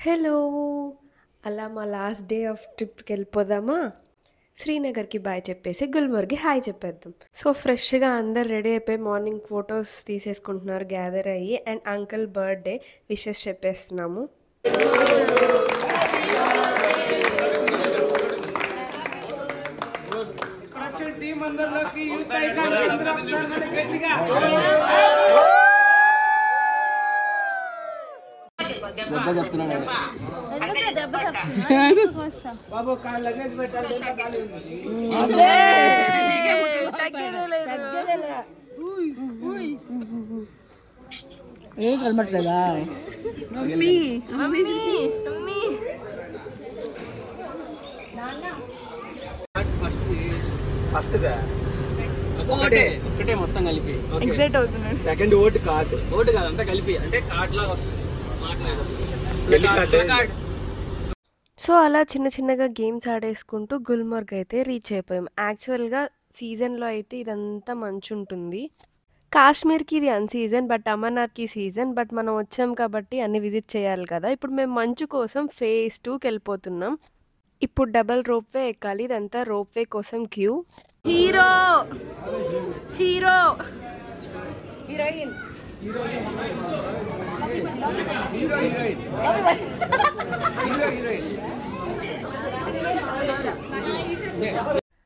Hello! అలా మా last day of ట్రిప్‌కి వెళ్ళిపోదామా? శ్రీనగర్‌కి బాయ్ చెప్పేసి గుల్మర్గ్‌కి హాయ్ చెప్పేద్దాం. సో ఫ్రెష్‌గా అందరు రెడీ అయిపోయి మార్నింగ్ ఫొటోస్ తీసేసుకుంటున్నారు గ్యాదర్ అయ్యి. అండ్ అంకుల్ బర్త్‌డే విషెస్ చెప్పేస్తున్నాము. టీం అందరిలోకి యూస్ ఐకాన్ అందరూ ఒకసారి మన గట్టిగా బాబు కాల్ లగేజ్ పెట్టాలి ఖాళీ ఉంది ఏం కలమట్లేదా మమ్మీ మమ్మీ మమ్మీ ఫస్ట్ దా ఒకటే మొత్తం కలిపి ఎగ్జైట్ అవుతున్నాడు. సెకండ్ ఓట్ కార్డ్ ఓటు కాదు అంతా కలిపి అంటే కార్డ్ లాగా వస్తుంది సో అలా చిన్న చిన్నగా గేమ్స్ ఆడేసుకుంటూ గుల్మర్గ్ అయితే రీచ్ అయిపోయాం. యాక్చువల్గా సీజన్లో అయితే ఇదంతా మంచు ఉంటుంది. కాశ్మీర్కి ఇది అన్సీజన్, బట్ అమర్నాథ్కి సీజన్. బట్ మనం వచ్చాం కాబట్టి అన్ని విజిట్ చేయాలి కదా. ఇప్పుడు మేము మంచు కోసం ఫేజ్ 2కి వెళ్ళిపోతున్నాం. ఇప్పుడు డబల్ రోప్వే ఎక్కాలి. ఇదంతా రోప్వే కోసం క్యూ. హీరో హీరో హీరోయిన్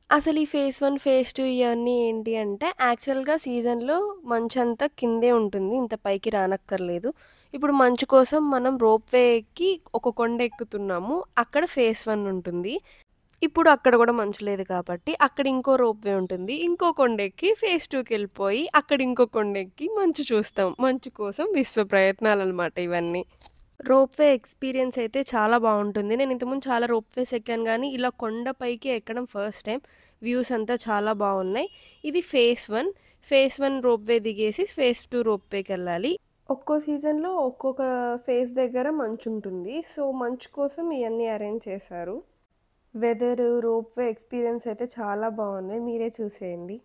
అసలు ఈ ఫేజ్ 1 ఫేజ్ 2 ఇవన్నీ ఏంటి అంటే యాక్చువల్గా సీజన్లో మంచు అంతా కిందే ఉంటుంది, ఇంత పైకి రానక్కర్లేదు. ఇప్పుడు మంచు కోసం మనం రోప్వే ఎక్కి ఒక కొండ ఎక్కుతున్నాము. అక్కడ ఫేజ్ 1 ఉంటుంది. ఇప్పుడు అక్కడ కూడా మంచు లేదు కాబట్టి అక్కడ ఇంకో రోప్వే ఉంటుంది. ఇంకో కొండ ఎక్కి ఫేజ్ 2కి వెళ్ళిపోయి అక్కడ ఇంకో కొండ ఎక్కి మంచు చూస్తాం. మంచు కోసం విశ్వ ప్రయత్నాలు అనమాట ఇవన్నీ. రోప్వే ఎక్స్పీరియన్స్ అయితే చాలా బాగుంటుంది. నేను ఇంతకుముందు చాలా రోప్వేస్ ఎక్కాను కానీ ఇలా కొండపైకి ఎక్కడం ఫస్ట్ టైం. వ్యూస్ అంతా చాలా బాగున్నాయి. ఇది ఫేజ్ 1. ఫేజ్ 1 రోప్వే దిగేసి ఫేజ్ 2 రోప్వేకి వెళ్ళాలి. ఒక్కో సీజన్లో ఒక్కొక్క ఫేజ్ దగ్గర మంచు ఉంటుంది. సో మంచు కోసం ఇవన్నీ అరేంజ్ చేశారు. వెదర్, రోప్వే ఎక్స్పీరియన్స్ అయితే చాలా బాగున్నాయి. మీరే చూసేయండి.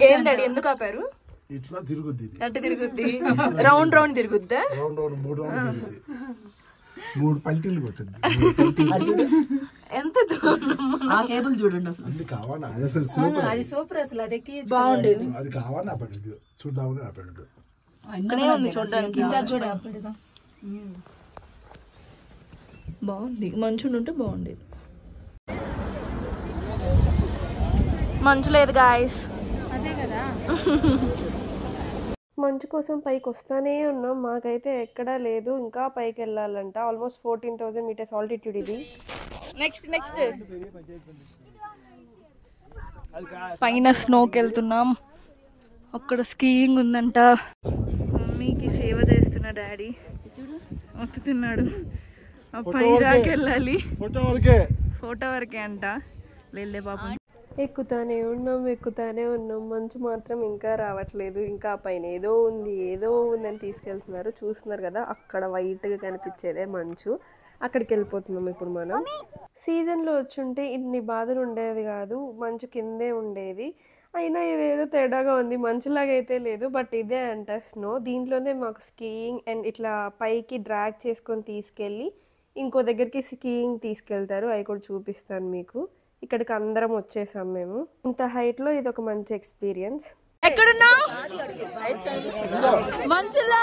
ఏం డాడీ ఎందుకు ఆపారు? ఇట్లా తిరుగుద్ది, అట్టు తిరుగుద్ది, రౌండ్ రౌండ్ తిరుగుద్దా? రౌండ్ రౌండ్ 3 రౌండ్ తిరుగుద్ది. 3 పల్టీలు కొట్టింది. ఎంత ఆ కేబుల్ చూడండి అసలు అది కావాలా? అది అసలు సూపర్. అది సూపర్ అసలు. అది బాగుండేది. అది కావాలని ఆపాడు, చూద్దామని ఆపాడు. అక్కడే ఉంది చూడడానికి. బాగుంది. మంచు ఉంటే బాగుండేది. మంచు లేదు గాయస్. అదే కదా. మంచు కోసం పైకి వస్తానే ఉన్నాం. మాకైతే ఎక్కడా లేదు. ఇంకా పైకి వెళ్ళాలంట. ఆల్మోస్ట్ 14,000 meters ఆల్టిట్యూడ్ ఇది. నెక్స్ట్ పైన స్నోకి వెళ్తున్నాం. అక్కడ స్కీయింగ్ ఉందంట. మమ్మీకి సేవ చేస్తున్నా డాడీ. వస్తున్నాడు. పై దాకా వెళ్ళాలి. ఫోటో వరకే అంట. వెళ్ళే పాపం. ఎక్కుతానే ఉన్నాం. మంచు మాత్రం ఇంకా రావట్లేదు. ఇంకా పైన ఏదో ఉందని తీసుకెళ్తున్నారు. చూస్తున్నారు కదా, అక్కడ వైట్గా కనిపించేదే మంచు. అక్కడికి వెళ్ళిపోతున్నాం ఇప్పుడు మనం. సీజన్లో వచ్చుంటే ఇన్ని బాధలు ఉండేది కాదు. మంచు కిందే ఉండేది. అయినా ఇదేదో తేడాగా ఉంది. మంచులాగా అయితే లేదు, బట్ ఇదే అంట స్నో. దీంట్లోనే మాకు స్కీయింగ్ అండ్ ఇట్లా పైకి డ్రాగ్ చేసుకొని తీసుకెళ్ళి ఇంకో దగ్గరికి స్కీయింగ్ తీసుకెళ్తారు. అవి కూడా చూపిస్తాను మీకు. ఇక్కడికి అందరం వచ్చేసాం మేము. ఇంత హైట్లో ఇది ఒక మంచి ఎక్స్పీరియన్స్. ఎక్కడున్నావు? మంచులో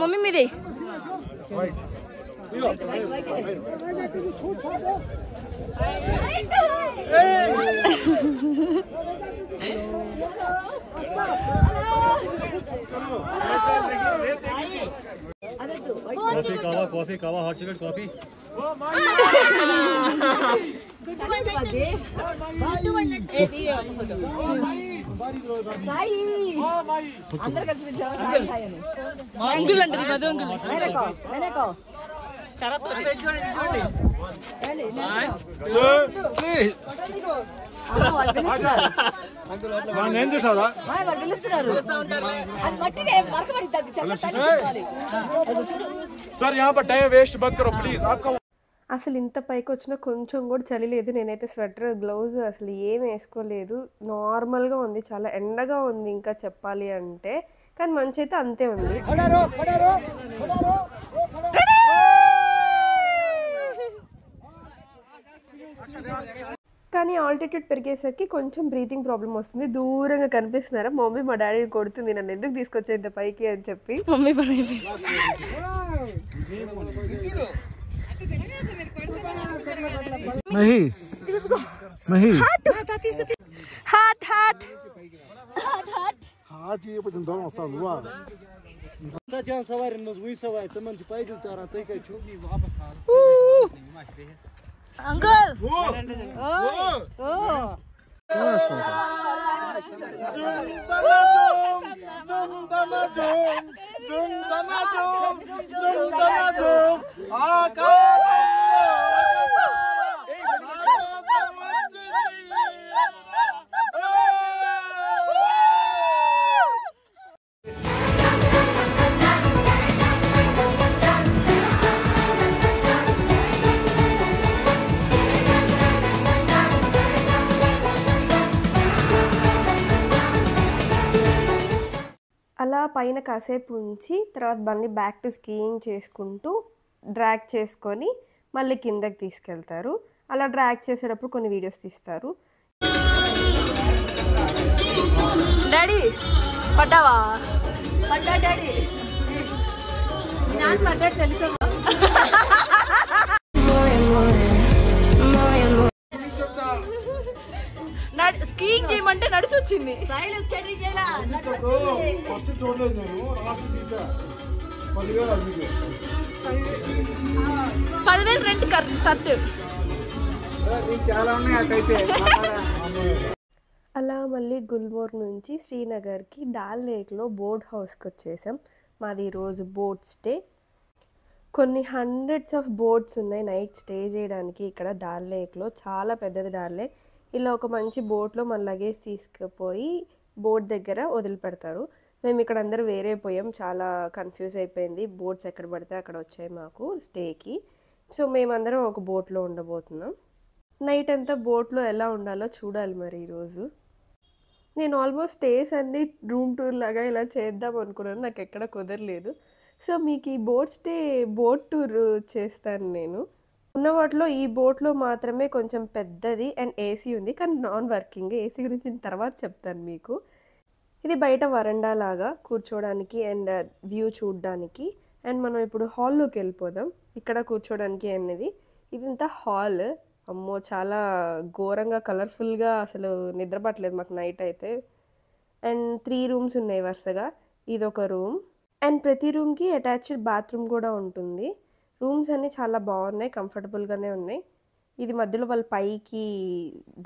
మమ్మీ మీది Coffee, hot chocolate, coffee. Uncle అంటది మధు అంకుల్. ఏం చేసావురా? సార్ यहाँ पर टाइम वेस्ट मत करो प्लीज आपका. అసలు ఇంత పైకి వచ్చినా కొంచెం కూడా చలి లేదు. నేనైతే స్వెటర్ గ్లౌజ్ అసలు ఏం వేసుకోలేదు. నార్మల్గా ఉంది, చాలా ఎండగా ఉంది ఇంకా చెప్పాలి అంటే. కానీ మంచి అయితే అంతే ఉంది. కానీ ఆల్టిట్యూడ్ పెరిగేసరికి కొంచెం బ్రీతింగ్ ప్రాబ్లం వస్తుంది. దూరంగా కనిపిస్తున్నారా మా మమ్మీ మా డాడీ కొడుతుంది, నన్ను ఎందుకు తీసుకొచ్చే ఇంత పైకి అని చెప్పి. మమ్మీ పని హాట్ హాట్ అంకుల్. అలా పైన కాసేపు ఉంచి తర్వాత మళ్ళీ బ్యాక్ టు స్కీయింగ్ చేసుకుంటూ డ్రాగ్ చేసుకొని మళ్ళీ కిందకి తీసుకెళ్తారు. అలా డ్రాగ్ చేసేటప్పుడు కొన్ని వీడియోస్ తీస్తారు. డాడీ పడ్డావా? పడ్డా డాడీ, మీ నాన్న పడ్డాడు తెలుసా? స్కీయింగ్ చేయమంటే నడిచి వచ్చింది. ఫస్ట్ చూడలేదు నేను, లాస్ట్ తీసా 10,000 అందుకే. 10,000 రెంట్ కట్టు. చాలా ఉన్నాయి అటైతే. అలా మళ్ళీ గుల్మోర్గ్ నుంచి శ్రీనగర్కి డాల్ లేక్లో బోట్ హౌస్కి వచ్చేసాం. మాది ఈరోజు బోట్ స్టే. కొన్ని హండ్రెడ్స్ ఆఫ్ బోట్స్ ఉన్నాయి నైట్ స్టే చేయడానికి ఇక్కడ డాల్ లేక్లో. చాలా పెద్దది డాల్ లేక్. ఇలా ఒక మంచి బోట్లో మన లగేజ్ తీసుకుపోయి బోట్ దగ్గర వదిలిపెడతారు. మేము ఇక్కడ అందరూ వేరే పోయాం, చాలా కన్ఫ్యూజ్ అయిపోయింది. బోట్స్ ఎక్కడ పడితే అక్కడ వచ్చాయి మాకు స్టేకి. సో మేమందరం ఒక బోట్లో ఉండబోతున్నాం. నైట్ అంతా బోట్లో ఎలా ఉండాలో చూడాలి మరి ఈరోజు. నేను ఆల్మోస్ట్ స్టేస్ అన్ని రూమ్ టూర్ లాగా ఇలా చేద్దాం అనుకున్నాను, నాకు ఎక్కడ కుదరలేదు. సో మీకు ఈ బోట్ టూర్ చేస్తాను నేను. ఉన్న వాటిలో ఈ బోట్లో మాత్రమే కొంచెం పెద్దది అండ్ ఏసీ ఉంది, కానీ నాన్ వర్కింగ్. ఏసీ గురించి తర్వాత చెప్తాను మీకు. ఇది బయట వరండా లాగా కూర్చోడానికి అండ్ వ్యూ చూడడానికి. అండ్ మనం ఇప్పుడు హాల్లోకి వెళ్ళిపోదాం. ఇక్కడ కూర్చోడానికి అనేది ఇదంతా హాల్. అమ్మో చాలా ఘోరంగా కలర్ఫుల్గా, అసలు నిద్ర పట్టలేదు మాకు నైట్ అయితే. అండ్ 3 రూమ్స్ ఉన్నాయి వరుసగా. ఇదొక రూమ్ అండ్ ప్రతి రూమ్కి అటాచ్డ్ బాత్రూమ్ కూడా ఉంటుంది. రూమ్స్ అన్నీ చాలా బాగున్నాయి, కంఫర్టబుల్గానే ఉన్నాయి. ఇది మధ్యలో వాళ్ళ పైకి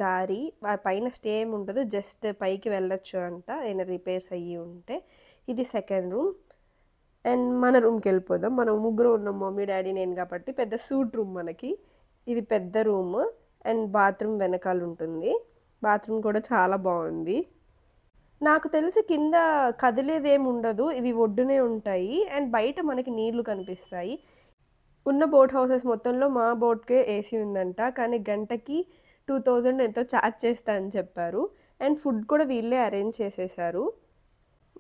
దారి, పైన స్టే ఏమి ఉండదు, జస్ట్ పైకి వెళ్ళొచ్చు అంట ఏమైనా రిపేర్స్ అయ్యి ఉంటే. ఇది సెకండ్ రూమ్. అండ్ మన రూమ్కి వెళ్ళిపోదాం. మనం ముగ్గురు ఉన్నాం, మమ్మీ డాడీ నేను కాబట్టి పెద్ద సూట్ రూమ్ మనకి. ఇది పెద్ద రూమ్ అండ్ బాత్రూమ్ వెనకాల ఉంటుంది. బాత్రూమ్ కూడా చాలా బాగుంది. నాకు తెలిసి కింద కదిలేదేమి ఉండదు, ఇవి ఒడ్డునే ఉంటాయి అండ్ బయట మనకి నీళ్లు కనిపిస్తాయి. ఉన్న బోట్ హౌసెస్ మొత్తంలో మా బోట్కే ఏసీ ఉందంట, కానీ గంటకి 2000 ఎంతో ఛార్జ్ చేస్తా అని చెప్పారు. అండ్ ఫుడ్ కూడా వీళ్ళే అరేంజ్ చేసేసారు.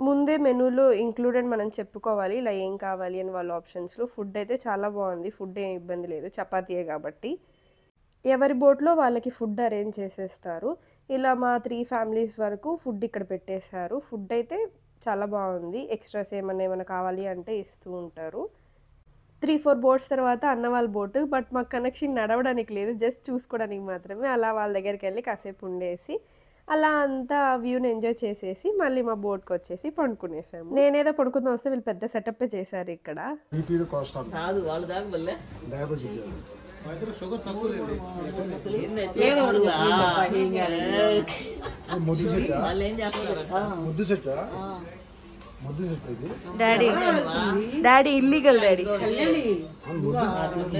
ముందే మెనూలో ఇంక్లూడెడ్ మనం చెప్పుకోవాలి ఇలా ఏం కావాలి అని వాళ్ళ ఆప్షన్స్లో. ఫుడ్ అయితే చాలా బాగుంది, ఫుడ్ ఏం ఇబ్బంది లేదు, చపాతీయే కాబట్టి. ఎవరి బోట్లో వాళ్ళకి ఫుడ్ అరేంజ్ చేసేస్తారు. ఇలా మా 3 ఫ్యామిలీస్ వరకు ఫుడ్ ఇక్కడ పెట్టేశారు. ఫుడ్ అయితే చాలా బాగుంది. ఎక్స్ట్రాస్ ఏమన్నా కావాలి అంటే ఇస్తూ ఉంటారు. 3-4 బోట్స్ తర్వాత అన్న వాళ్ళ బోటు, బట్ మాకు కనెక్షన్ నడవడానికి లేదు, జస్ట్ చూసుకోవడానికి మాత్రమే. అలా వాళ్ళ దగ్గరికి వెళ్ళి కాసేపు ఉండేసి అలా అంతా వ్యూని ఎంజాయ్ చేసేసి మళ్ళీ మా బోట్కి వచ్చేసి పండుకునేసాము. నేనేదో పడుకుందాం వస్తే వీళ్ళు పెద్ద సెటప్ చేశారు ఇక్కడ. ముద్దు సెట్ వాళ్ళు ఏం చేస్తారు ముద్దు సెట్ ముద్దు సెట్ ఇది డాడీ డాడీ ఇల్లీగల్ డాడీ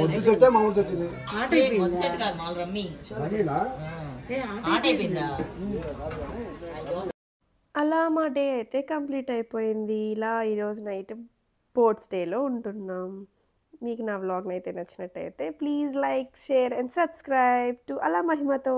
ముద్దు సెట్ మామూలు సెట్ ఇది సెట్ కాదు మాల్ రమ్మీ రమ్మీనా? ఆట అయిపోయిందా అలా మా డే అయితే కంప్లీట్ అయిపోయింది. ఇలా ఈరోజు నైట్ బోట్ స్టేలో ఉంటున్నాం. మీకు నా వ్లాగ్ అయితే నచ్చినట్టయితే please like share and subscribe to అలా మహిమతో.